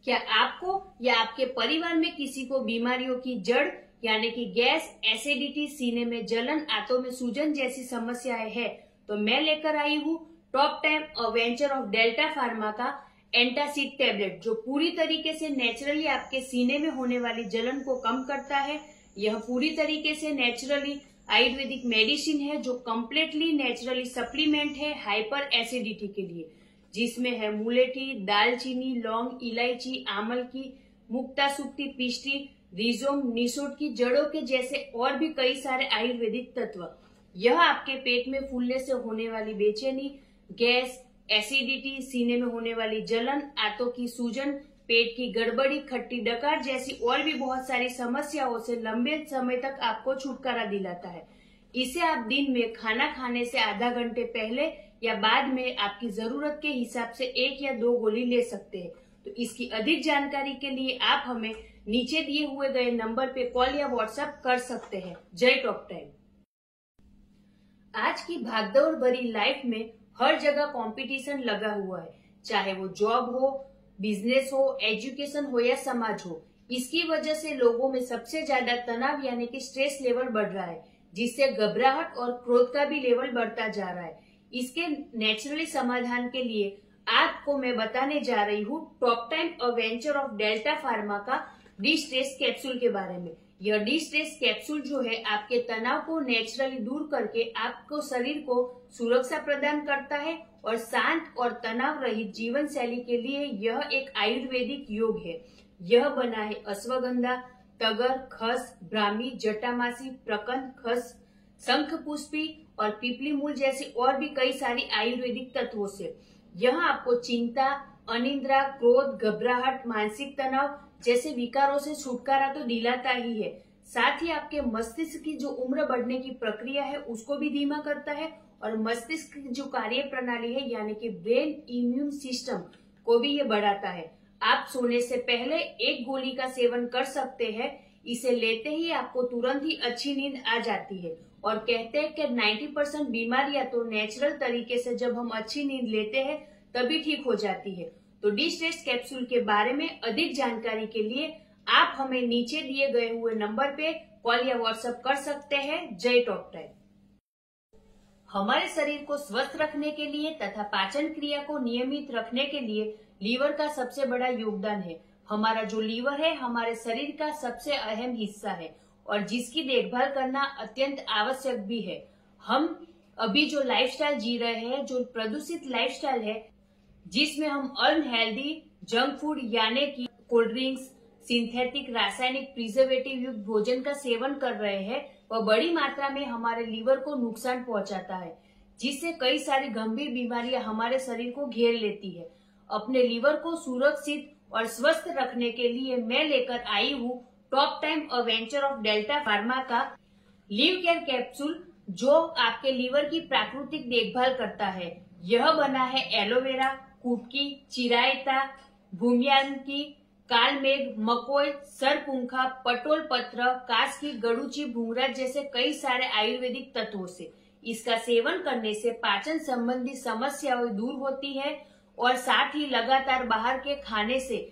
क्या आपको या आपके परिवार में किसी को बीमारियों की जड़ यानी कि गैस, एसिडिटी, सीने में जलन, आंतों में सूजन जैसी समस्याएं है तो मैं लेकर आई हूँ top 10 venture of delta pharma का एंटासिड टेबलेट, जो पूरी तरीके से नेचुरली आपके सीने में होने वाली जलन को कम करता है। यह पूरी तरीके से नेचुरली आयुर्वेदिक मेडिसिन है जो कम्प्लीटली नेचुरली सप्लीमेंट है हाइपर एसिडिटी के लिए, जिसमें है मुलेठी, दालचीनी, लौंग, इलायची, आमल की, मुक्ता सुक्ति, पिष्टी, रिजोम, निसोट की जड़ों के जैसे और भी कई सारे आयुर्वेदिक तत्व। यह आपके पेट में फूलने से होने वाली बेचैनी, गैस, एसिडिटी, सीने में होने वाली जलन, आंतों की सूजन, पेट की गड़बड़ी, खट्टी डकार जैसी और भी बहुत सारी समस्याओं से लंबे समय तक आपको छुटकारा दिलाता है। इसे आप दिन में खाना खाने से आधा घंटे पहले या बाद में आपकी जरूरत के हिसाब से 1 या 2 गोली ले सकते हैं। तो इसकी अधिक जानकारी के लिए आप हमें नीचे दिए हुए गए नंबर पे कॉल या व्हाट्सएप कर सकते हैं। जय टॉप 10। आज की भागदौड़ भरी लाइफ में हर जगह कंपटीशन लगा हुआ है, चाहे वो जॉब हो, बिजनेस हो, एजुकेशन हो या समाज हो। इसकी वजह से लोगों में सबसे ज्यादा तनाव यानी कि स्ट्रेस लेवल बढ़ रहा है, जिससे घबराहट और क्रोध का भी लेवल बढ़ता जा रहा है। इसके नेचुरली समाधान के लिए आपको मैं बताने जा रही हूँ top 10 venture of delta pharma का डी स्ट्रेस कैप्सूल के बारे में। यह डी स्ट्रेस कैप्सूल जो है आपके तनाव को नेचुरली दूर करके आपको शरीर को सुरक्षा प्रदान करता है और शांत और तनाव रहित जीवन शैली के लिए यह एक आयुर्वेदिक योग है। यह बना है अश्वगंधा, तगर, खस, ब्राह्मी, जटामासी, प्रकंद, खस, शंख पुष्पी और पिपली मूल जैसे और भी कई सारी आयुर्वेदिक तत्वों से। यह आपको चिंता, अनिद्रा, क्रोध, घबराहट, मानसिक तनाव जैसे विकारों से छुटकारा तो दिलाता ही है, साथ ही आपके मस्तिष्क की जो उम्र बढ़ने की प्रक्रिया है उसको भी धीमा करता है और मस्तिष्क की जो कार्य प्रणाली है यानी कि ब्रेन इम्यून सिस्टम को भी ये बढ़ाता है। आप सोने से पहले 1 गोली का सेवन कर सकते हैं। इसे लेते ही आपको तुरंत ही अच्छी नींद आ जाती है और कहते हैं कि 90% बीमारियां तो नेचुरल तरीके से जब हम अच्छी नींद लेते हैं तभी ठीक हो जाती है। तो डी स्ट्रेस कैप्सूल के बारे में अधिक जानकारी के लिए आप हमें नीचे दिए गए हुए नंबर पे कॉल या व्हाट्सएप कर सकते हैं। जय टॉप 10। हमारे शरीर को स्वस्थ रखने के लिए तथा पाचन क्रिया को नियमित रखने के लिए लीवर का सबसे बड़ा योगदान है। हमारा जो लीवर है हमारे शरीर का सबसे अहम हिस्सा है और जिसकी देखभाल करना अत्यंत आवश्यक भी है। हम अभी जो लाइफस्टाइल जी रहे हैं, जो प्रदूषित लाइफस्टाइल है, जिसमें हम अनहेल्दी जंक फूड यानी कि कोल्ड ड्रिंक्स, सिंथेटिक रासायनिक प्रिजर्वेटिव युक्त भोजन का सेवन कर रहे हैं, वह बड़ी मात्रा में हमारे लीवर को नुकसान पहुंचाता है, जिससे कई सारी गंभीर बीमारियां हमारे शरीर को घेर लेती है। अपने लीवर को सुरक्षित और स्वस्थ रखने के लिए मैं लेकर आई हूँ top 10 venture of delta pharma का लिव केयर कैप्सूल, जो आपके लीवर की प्राकृतिक देखभाल करता है। यह बना है एलोवेरा, कुटकी, चिरायता, भूमियांकी, कालमेघ, मकोय, सरपुंखा, पटोल पत्र, कास की गड़ूची, भूंगरा जैसे कई सारे आयुर्वेदिक तत्वों से। इसका सेवन करने से पाचन संबंधी समस्याएं दूर होती है और साथ ही लगातार बाहर के खाने से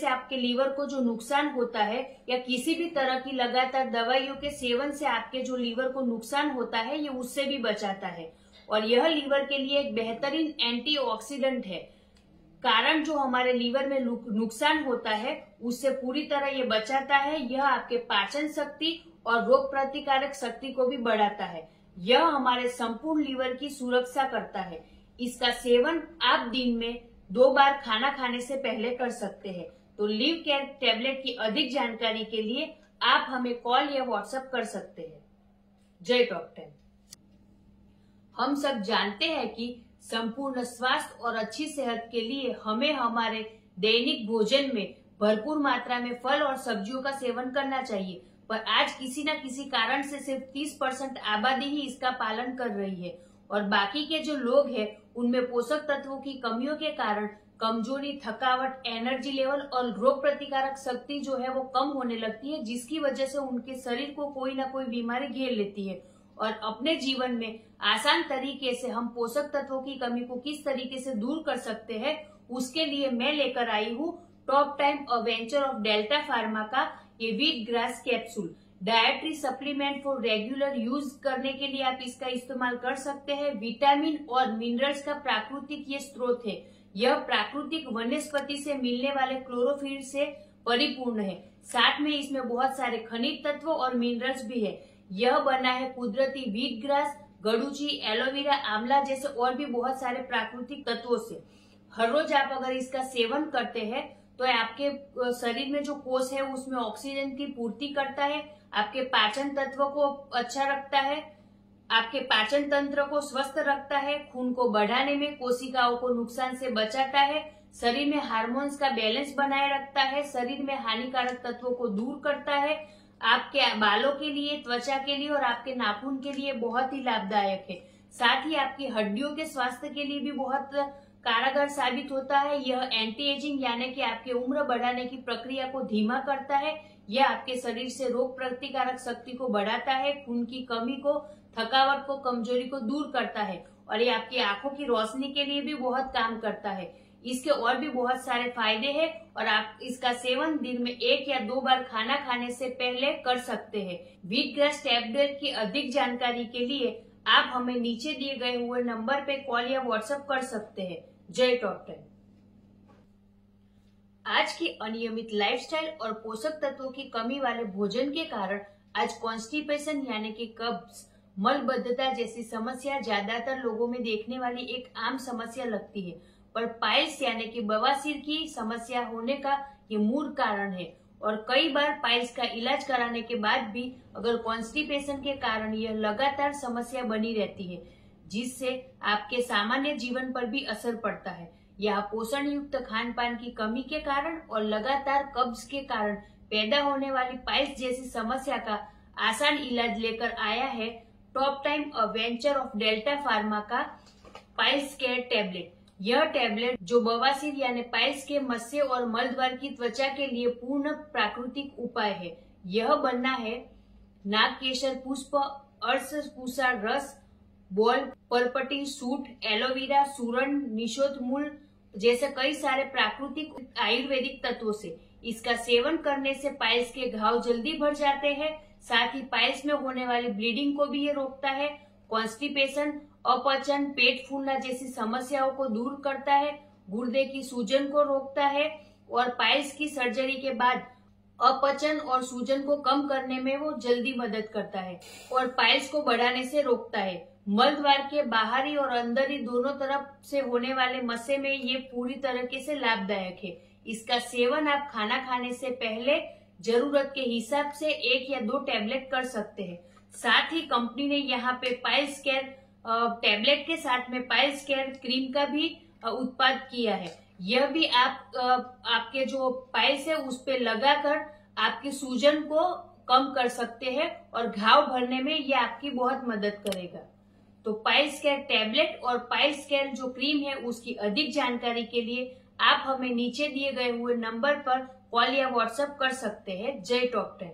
आपके लीवर को जो नुकसान होता है या किसी भी तरह की लगातार दवाइयों के सेवन से आपके जो लीवर को नुकसान होता है, ये उससे भी बचाता है। और यह लीवर के लिए एक बेहतरीन एंटीऑक्सीडेंट है, कारण जो हमारे लीवर में नुकसान होता है उससे पूरी तरह ये बचाता है। यह आपके पाचन शक्ति और रोग प्रतिकारक शक्ति को भी बढ़ाता है। यह हमारे संपूर्ण लीवर की सुरक्षा करता है। इसका सेवन आप दिन में 2 बार खाना खाने से पहले कर सकते हैं। तो लिव केयर टेबलेट की अधिक जानकारी के लिए आप हमें कॉल या व्हाट्सएप कर सकते हैं। जय टॉप 10। हम सब जानते हैं कि संपूर्ण स्वास्थ्य और अच्छी सेहत के लिए हमें हमारे दैनिक भोजन में भरपूर मात्रा में फल और सब्जियों का सेवन करना चाहिए, पर आज किसी न किसी कारण से सिर्फ 30% आबादी ही इसका पालन कर रही है और बाकी के जो लोग हैं उनमें पोषक तत्वों की कमियों के कारण कमजोरी, थकावट, एनर्जी लेवल और रोग प्रतिकारक शक्ति जो है वो कम होने लगती है, जिसकी वजह से उनके शरीर को कोई ना कोई बीमारी घेर लेती है। और अपने जीवन में आसान तरीके से हम पोषक तत्वों की कमी को किस तरीके से दूर कर सकते हैं उसके लिए मैं लेकर आई हूँ top time venture of delta pharma का ये wheat grass capsule dietary supplement for regular use करने के लिए आप इसका इस्तेमाल कर सकते हैं। विटामिन और मिनरल्स का प्राकृतिक ये स्रोत है। यह प्राकृतिक वनस्पति से मिलने वाले क्लोरोफिल से परिपूर्ण है। साथ में इसमें बहुत सारे खनिज तत्व और मिनरल्स भी है। यह बना है कुदरती व्हीट ग्रास, गडूची, एलोवेरा, आंवला जैसे और भी बहुत सारे प्राकृतिक तत्वों से। हर रोज आप अगर इसका सेवन करते हैं तो आपके शरीर में जो कोष है उसमें ऑक्सीजन की पूर्ति करता है, आपके पाचन तत्व को अच्छा रखता है, आपके पाचन तंत्र को स्वस्थ रखता है, खून को बढ़ाने में, कोशिकाओं को नुकसान से बचाता है, शरीर में हार्मोन्स का बैलेंस बनाए रखता है, शरीर में हानिकारक तत्वों को दूर करता है, आपके बालों के लिए, त्वचा के लिए और आपके नाखून के लिए बहुत ही लाभदायक है। साथ ही आपकी हड्डियों के स्वास्थ्य के लिए भी बहुत कारगर साबित होता है। यह एंटी एजिंग यानी कि आपकी उम्र बढ़ाने की प्रक्रिया को धीमा करता है। यह आपके शरीर से रोग प्रतिकारक शक्ति को बढ़ाता है, खून की कमी को, थकावट को, कमजोरी को दूर करता है और ये आपकी आंखों की रोशनी के लिए भी बहुत काम करता है। इसके और भी बहुत सारे फायदे हैं और आप इसका सेवन दिन में 1 या 2 बार खाना खाने से पहले कर सकते हैं। व्हीट ग्रास टैबलेट की अधिक जानकारी के लिए आप हमें नीचे दिए गए हुए नंबर पे कॉल या व्हाट्सएप कर सकते हैं। जय डॉक्टर। आज की अनियमित लाइफस्टाइल और पोषक तत्वों की कमी वाले भोजन के कारण आज कॉन्स्टिपेशन यानी कि कब्ज, मलबद्धता जैसी समस्या ज्यादातर लोगों में देखने वाली एक आम समस्या लगती है, पर पाइल्स यानी कि बवासीर की समस्या होने का ये मूल कारण है और कई बार पाइल्स का इलाज कराने के बाद भी अगर कॉन्स्टिपेशन के कारण यह लगातार समस्या बनी रहती है, जिससे आपके सामान्य जीवन पर भी असर पड़ता है। यह पोषण युक्त खान पान की कमी के कारण और लगातार कब्ज के कारण पैदा होने वाली पाइल्स जैसी समस्या का आसान इलाज लेकर आया है top time venture of delta pharma का पाइल्स केयर टैबलेट। यह टैबलेट जो बवासीर यानी पाइल्स के मस्से और मलद्वार की त्वचा के लिए पूर्ण प्राकृतिक उपाय है। यह बनना है नागकेशर पुष्प, अर्शपूसा रस, बोल, पर्पटी, सूट, एलोवेरा, सूरण, निशोध मूल जैसे कई सारे प्राकृतिक आयुर्वेदिक तत्वों से। इसका सेवन करने से पाइल्स के घाव जल्दी भर जाते हैं। साथ ही पाइल्स में होने वाली ब्लीडिंग को भी ये रोकता है। कॉन्स्टिपेशन, अपचन, पेट फूलना जैसी समस्याओं को दूर करता है, गुर्दे की सूजन को रोकता है और पाइल्स की सर्जरी के बाद अपचन और सूजन को कम करने में वो जल्दी मदद करता है और पाइल्स को बढ़ाने से रोकता है। मलद्वार के बाहरी और अंदरी दोनों तरफ से होने वाले मस्से में ये पूरी तरीके से लाभदायक है। इसका सेवन आप खाना खाने से पहले जरूरत के हिसाब से 1 या 2 टैबलेट कर सकते हैं। साथ ही कंपनी ने यहाँ पे पाइल्स केयर टैबलेट के साथ में पाइल्स केयर क्रीम का भी उत्पाद किया है। यह भी आपके जो पाइल्स है उस पे लगाकर आपकी सूजन को कम कर सकते हैं और घाव भरने में यह आपकी बहुत मदद करेगा। तो पाइल्स केयर टैबलेट और पाइल्स केयर जो क्रीम है उसकी अधिक जानकारी के लिए आप हमें नीचे दिए गए हुए नंबर पर कॉल या व्हाट्सएप कर सकते हैं। जय डॉक्टर।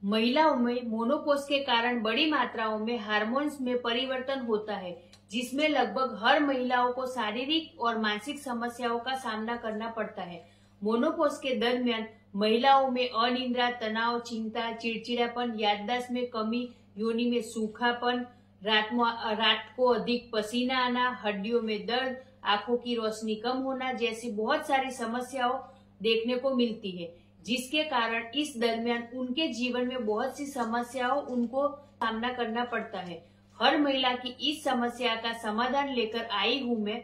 महिलाओं में मोनोपोज के कारण बड़ी मात्राओं में हार्मोन्स में परिवर्तन होता है, जिसमें लगभग हर महिलाओं को शारीरिक और मानसिक समस्याओं का सामना करना पड़ता है। मोनोपोज के दरमियान महिलाओं में अनिद्रा, तनाव, चिंता, चिड़चिड़ापन, याददाश्त में कमी, योनि में सूखापन, रात को अधिक पसीना आना, हड्डियों में दर्द, आंखों की रोशनी कम होना जैसी बहुत सारी समस्याओं देखने को मिलती है, जिसके कारण इस दरमियान उनके जीवन में बहुत सी समस्याओं उनको सामना करना पड़ता है। हर महिला की इस समस्या का समाधान लेकर आई हूँ मैं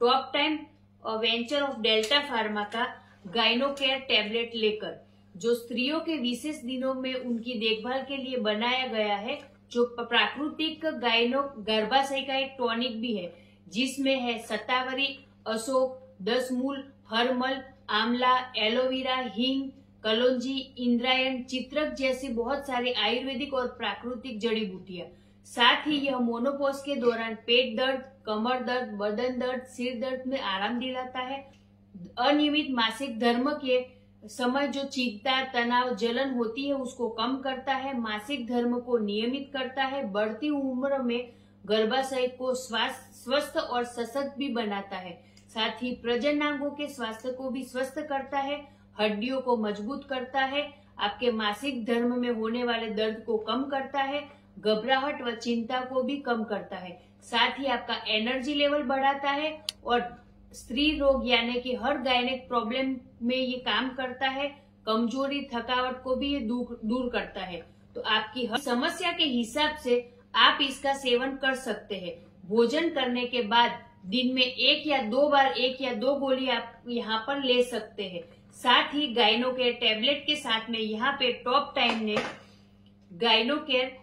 top time venture of delta pharma का गाइनो केयर टैबलेट लेकर, जो स्त्रियों के विशेष दिनों में उनकी देखभाल के लिए बनाया गया है, जो प्राकृतिक गाइनो गर्भाशय का एक टॉनिक भी है, जिसमें है शतावरी, अशोक, 10 मूल, हरमल, आंवला, एलोवेरा, हींग, कलौंजी, इंद्रायण, चित्रक जैसी बहुत सारी आयुर्वेदिक और प्राकृतिक जड़ी बूटियां। साथ ही यह मोनोपोज के दौरान पेट दर्द, कमर दर्द, बदन दर्द, सिर दर्द में आराम दिलाता है। अनियमित मासिक धर्म के समय जो चिंता, तनाव, जलन होती है उसको कम करता है। मासिक धर्म को नियमित करता है। बढ़ती उम्र में गर्भाशय को स्वस्थ और सशक्त भी बनाता है। साथ ही प्रजननांगों के स्वास्थ्य को भी स्वस्थ करता है, हड्डियों को मजबूत करता है, आपके मासिक धर्म में होने वाले दर्द को कम करता है, घबराहट व चिंता को भी कम करता है, साथ ही आपका एनर्जी लेवल बढ़ाता है और स्त्री रोग यानी कि हर गायनिक प्रॉब्लम में ये काम करता है, कमजोरी थकावट को भी ये दूर करता है। तो आपकी हर समस्या के हिसाब से आप इसका सेवन कर सकते हैं। भोजन करने के बाद दिन में 1 या 2 बार 1 या 2 गोली आप यहाँ पर ले सकते हैं। साथ ही गाइनोकेयर टैबलेट के साथ में यहाँ पे टॉप टाइम ने गाइनोकेयर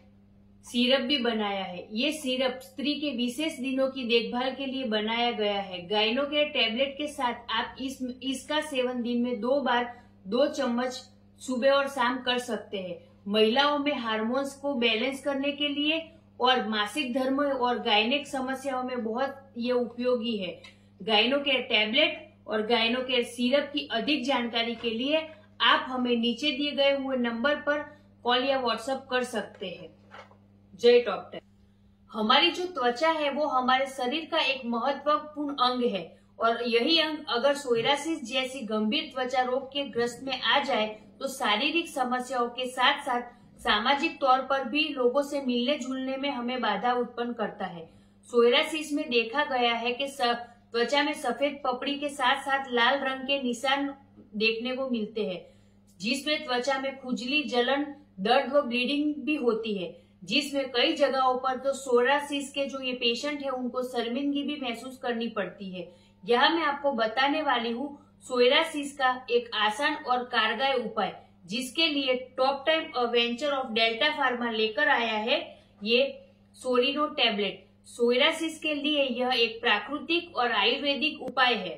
सिरप भी बनाया है। ये सिरप स्त्री के विशेष दिनों की देखभाल के लिए बनाया गया है। गाइनोकेयर टैबलेट के साथ आप इसका सेवन दिन में 2 बार 2 चम्मच सुबह और शाम कर सकते हैं। महिलाओं में हार्मोन्स को बैलेंस करने के लिए और मासिक धर्म और गायनिक समस्याओं में बहुत ये उपयोगी है। गाइनोकेयर टैबलेट और गाइनोकेयर सिरप की अधिक जानकारी के लिए आप हमें नीचे दिए गए हुए नंबर पर कॉल या व्हाट्सएप कर सकते हैं। जय टॉप टाइम। हमारी जो त्वचा है वो हमारे शरीर का एक महत्वपूर्ण अंग है और यही अंग अगर सोरायसिस जैसी गंभीर त्वचा रोग के ग्रस्त में आ जाए तो शारीरिक समस्याओं के साथ साथ सामाजिक तौर पर भी लोगों से मिलने जुलने में हमें बाधा उत्पन्न करता है। सोरायसिस में देखा गया है कि त्वचा में सफेद पपड़ी के साथ साथ लाल रंग के निशान देखने को मिलते हैं, जिसमें त्वचा में खुजली, जलन, दर्द व ब्लीडिंग भी होती है, जिसमें कई जगहों पर तो सोरायसिस के जो ये पेशेंट है उनको शर्मिंदगी भी महसूस करनी पड़ती है। यह मैं आपको बताने वाली हूँ सोरायसिस का एक आसान और कारगर उपाय, जिसके लिए top time venture of delta pharma लेकर आया है ये सोलिनो टैबलेट। सोरायसिस के लिए यह एक प्राकृतिक और आयुर्वेदिक उपाय है।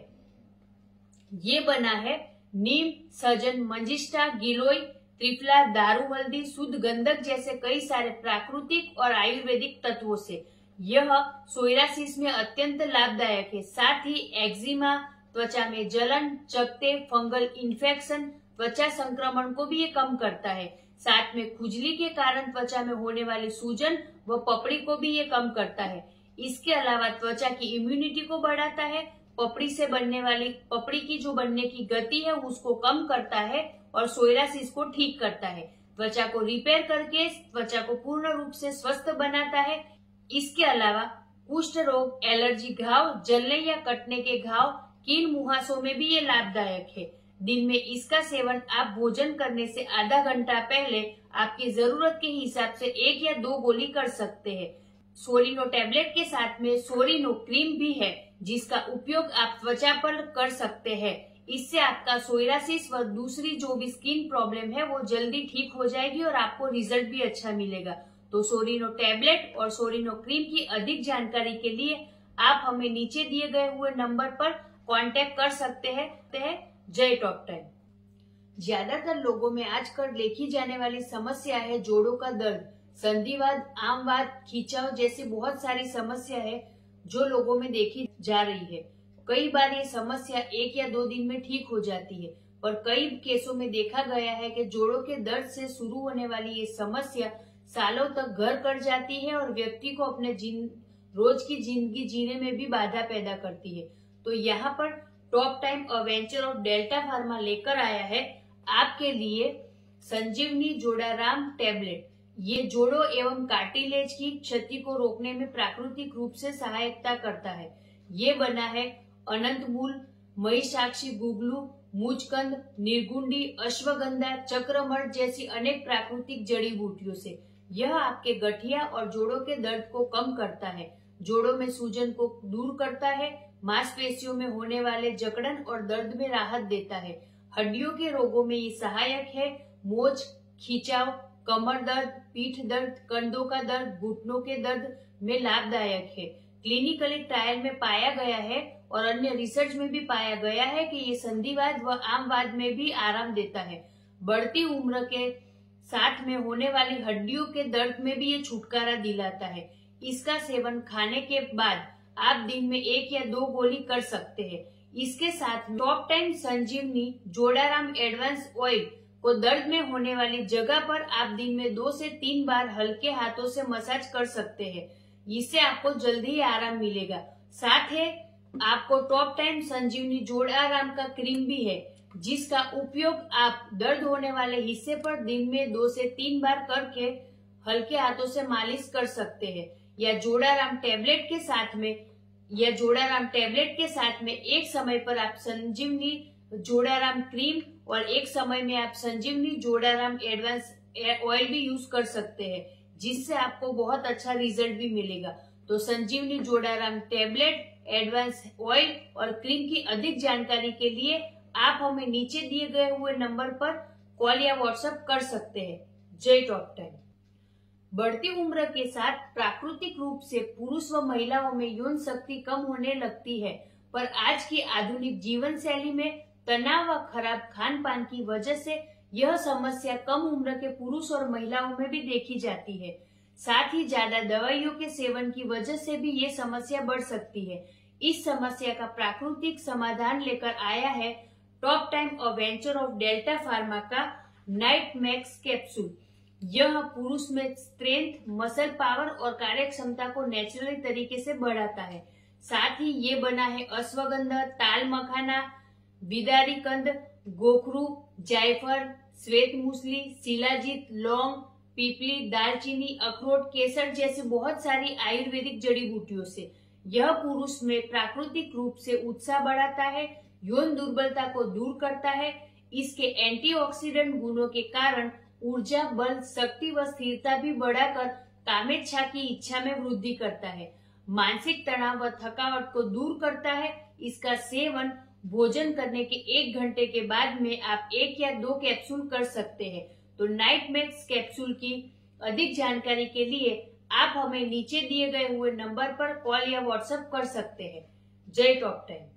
ये बना है नीम, सजन, मंजिष्ठा, गिलोय, त्रिफला, दारू हल्दी, शुद्ध गंधक जैसे कई सारे प्राकृतिक और आयुर्वेदिक तत्वों से। यह सोरायसिस में अत्यंत लाभदायक है। साथ ही एक्जिमा, त्वचा में जलन, चकत्ते, फंगल इन्फेक्शन, त्वचा संक्रमण को भी ये कम करता है। साथ में खुजली के कारण त्वचा में होने वाली सूजन व पपड़ी को भी ये कम करता है। इसके अलावा त्वचा की इम्यूनिटी को बढ़ाता है, पपड़ी की जो बनने की गति है उसको कम करता है और सोरायसिस को ठीक करता है। त्वचा को रिपेयर करके त्वचा को पूर्ण रूप से स्वस्थ बनाता है। इसके अलावा कुष्ठ रोग, एलर्जी, घाव, जलने या कटने के घाव, कील, मुहासों में भी ये लाभदायक है। दिन में इसका सेवन आप भोजन करने से आधा घंटा पहले आपकी जरूरत के हिसाब से 1 या 2 गोली कर सकते हैं। सोलिनो टैबलेट के साथ में सोलिनो क्रीम भी है, जिसका उपयोग आप त्वचा पर कर सकते हैं। इससे आपका सोरायसिस व दूसरी जो भी स्किन प्रॉब्लम है वो जल्दी ठीक हो जाएगी और आपको रिजल्ट भी अच्छा मिलेगा। तो सोलिनो टैबलेट और सोलिनो क्रीम की अधिक जानकारी के लिए आप हमें नीचे दिए गए हुए नंबर पर कांटेक्ट कर सकते हैं। जय टॉप टाइम। ज्यादातर लोगों में आजकल देखी जाने वाली समस्या है जोड़ों का दर्द, संधिवात, आमवात, खिंचाव जैसी बहुत सारी समस्या है जो लोगों में देखी जा रही है। कई बार ये समस्या 1 या 2 दिन में ठीक हो जाती है, पर कई केसों में देखा गया है कि जोड़ों के दर्द से शुरू होने वाली ये समस्या सालों तक घर कर जाती है और व्यक्ति को अपने रोज की जिंदगी जीने में भी बाधा पैदा करती है। तो यहाँ पर top time venture of delta pharma लेकर आया है आपके लिए संजीवनी जोड़ाराम टैबलेट। ये जोड़ों एवं कार्टिलेज की क्षति को रोकने में प्राकृतिक रूप से सहायता करता है। ये बना है अनंत मूल, महिषाक्षी, गुगलू, मूचकंद, निर्गुंडी, अश्वगंधा, चक्रमर्द जैसी अनेक प्राकृतिक जड़ी बूटियों से। यह आपके गठिया और जोड़ों के दर्द को कम करता है, जोड़ों में सूजन को दूर करता है, मांसपेशियों में होने वाले जकड़न और दर्द में राहत देता है। हड्डियों के रोगों में ये सहायक है। मोच, खिंचाव, कमर दर्द, पीठ दर्द, कंधों का दर्द, घुटनों के दर्द में लाभदायक है। क्लिनिकली ट्रायल में पाया गया है और अन्य रिसर्च में भी पाया गया है कि ये संधिवात व आमवात में भी आराम देता है। बढ़ती उम्र के साथ में होने वाली हड्डियों के दर्द में भी ये छुटकारा दिलाता है। इसका सेवन खाने के बाद आप दिन में 1 या 2 गोली कर सकते हैं। इसके साथ टॉप टाइम संजीवनी जोड़ाराम एडवांस ऑयल को दर्द में होने वाली जगह पर आप दिन में 2 से 3 बार हल्के हाथों से मसाज कर सकते हैं। इससे आपको जल्दी ही आराम मिलेगा। साथ ही आपको टॉप टाइम संजीवनी जोड़ आराम का क्रीम भी है, जिसका उपयोग आप दर्द होने वाले हिस्से पर दिन में 2 से 3 बार करके हल्के हाथों से मालिश कर सकते हैं। या जोड़ाराम टेबलेट के साथ में एक समय पर आप संजीवनी जोड़ाराम क्रीम और एक समय में आप संजीवनी जोड़ाराम एडवांस ऑयल भी यूज कर सकते हैं, जिससे आपको बहुत अच्छा रिजल्ट भी मिलेगा। तो संजीवनी जोड़ाराम टेबलेट, एडवांस ऑयल और क्रीम की अधिक जानकारी के लिए आप हमें नीचे दिए गए हुए नंबर पर कॉल या व्हाट्सएप कर सकते हैं। जय टॉप टाइम। बढ़ती उम्र के साथ प्राकृतिक रूप से पुरुष व महिलाओं में यौन शक्ति कम होने लगती है, पर आज की आधुनिक जीवन शैली में तनाव व खराब खान पान की वजह से यह समस्या कम उम्र के पुरुष और महिलाओं में भी देखी जाती है। साथ ही ज्यादा दवाइयों के सेवन की वजह से भी ये समस्या बढ़ सकती है। इस समस्या का प्राकृतिक समाधान लेकर आया है टॉप टाइम और वेंचर ऑफ डेल्टा फार्मा का नाइट मैक्स कैप्सूल। यह पुरुष में स्ट्रेंथ, मसल पावर और कार्य क्षमता को नेचुरली तरीके से बढ़ाता है। साथ ही ये बना है अश्वगंधा, ताल मखाना, बिदारी कंद, गोखरू, जायफल, श्वेत मूसली, शिलाजीत, लौंग, पीपली, दालचीनी, अखरोट, केसर जैसी बहुत सारी आयुर्वेदिक जड़ी बूटियों से। यह पुरुष में प्राकृतिक रूप से उत्साह बढ़ाता है, यौन दुर्बलता को दूर करता है। इसके एंटीऑक्सीडेंट गुणों के कारण ऊर्जा, बल, शक्ति व स्थिरता भी बढ़ाकर कामेच्छा की इच्छा में वृद्धि करता है। मानसिक तनाव व थकावट को दूर करता है। इसका सेवन भोजन करने के 1 घंटे के बाद में आप 1 या 2 कैप्सूल कर सकते हैं। तो नाइट मैक्स कैप्सूल की अधिक जानकारी के लिए आप हमें नीचे दिए गए हुए नंबर पर कॉल या व्हाट्सएप कर सकते हैं। जय टॉप टाइम।